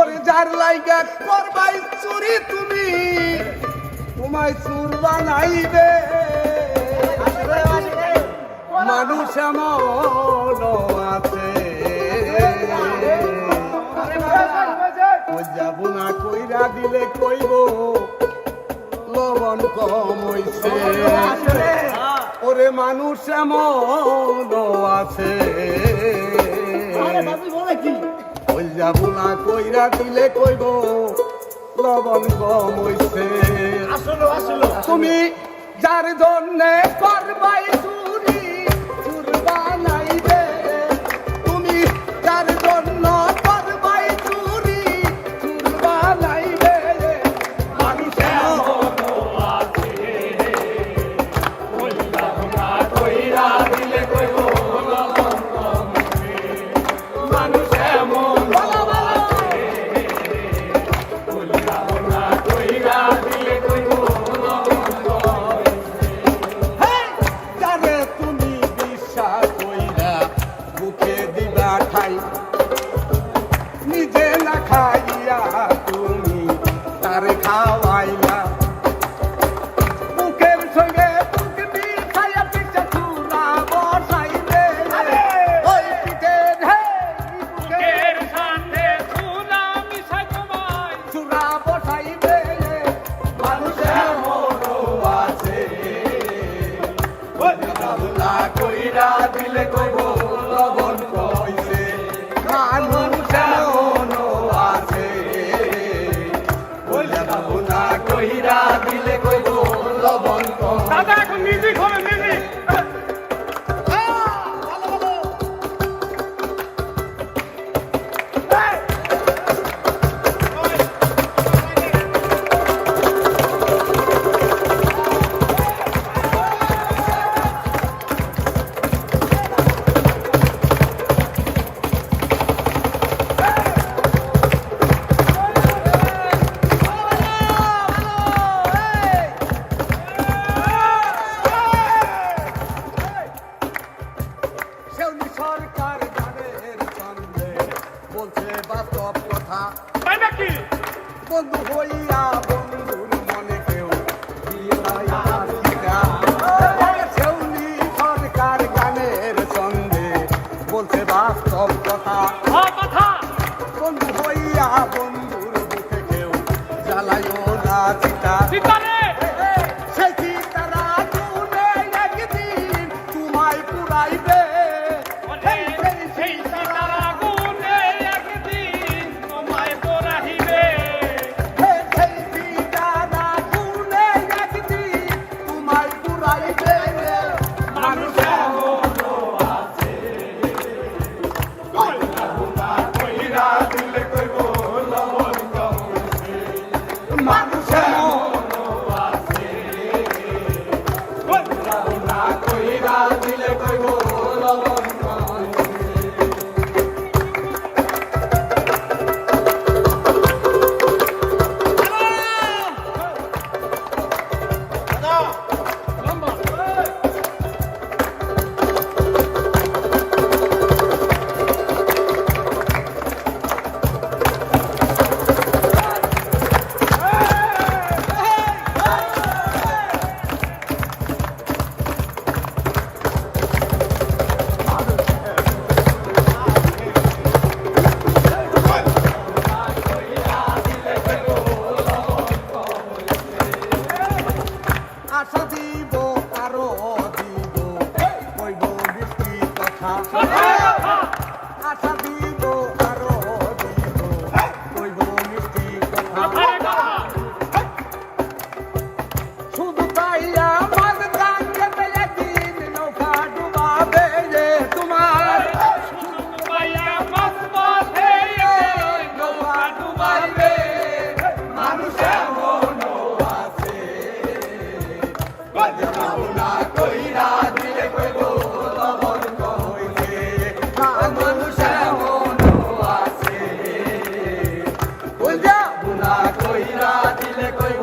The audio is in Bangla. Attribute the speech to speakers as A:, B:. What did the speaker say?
A: ওরে যার লাইগা করবাই চুরি তুমি তোমায় চুর বানাইবে মানুষ এমন আছে যাব না কইরা দিলে কইব লবণ কম হইছে ওরে মানুষ এমন আছে ওই যাব না কইরা দিলে কইব লবণ কম হইছে তুমি যার জন্যে করবাই চুরি চুর বানাইবে তুমি যার জন্য করবাই চুরি চুর বানাইবে মানুষ কইরা দিলে কইব লবণ কম মানুষ এমন নিজে না খাইয়া তুমি তার খাওয়াইলা বুকের সঙ্গে বুক মিশাইয়া পিঠা চূড়া বসাইবে ওই পিঠের বুকের সাথে চূড়া মিশাই তোমায় চূড়া বসাইবে মানুষের মনো আছে ওলা কইরা দিলে কইব লবণ কইছে মানুষ মনো আছে ওলা বাবুনা কইরা দিলে কইব লবণ কইছে দাদা এখন মিউজিক হবে মিউজিক সরকার গানের ছন্দে বলছে বাস্তব কথা তাই নাকি বন্ধু হইয়া বন্ধুর মনে কেউ সেউনি সরকার গানের ছন্দে বলছে বাস্তব কথা বন্ধু হইয়া বন্ধুর বুকে কেউ জ্বালাইও না চিতা সে চিতারা তুলে একদিন তোমায় পুরাইবে আশা দিব আরো দিব কইব মিষ্টি কথা আশা দিব আরো দিব কইব মিষ্টি কথা শুধু তাইয়া মাঝ গাঙ্গে একদিন নৌকা ডুবাবে যে তোমার শুধু তাইয়া মাঝ পথে নৌকা ডুবাইবে মানুষের মনো আছে বাবুনা কইরা দিলে কইব লবণ কইছে মানুষ মনো আছে ওই বাবুনা কইরা দিলে কইব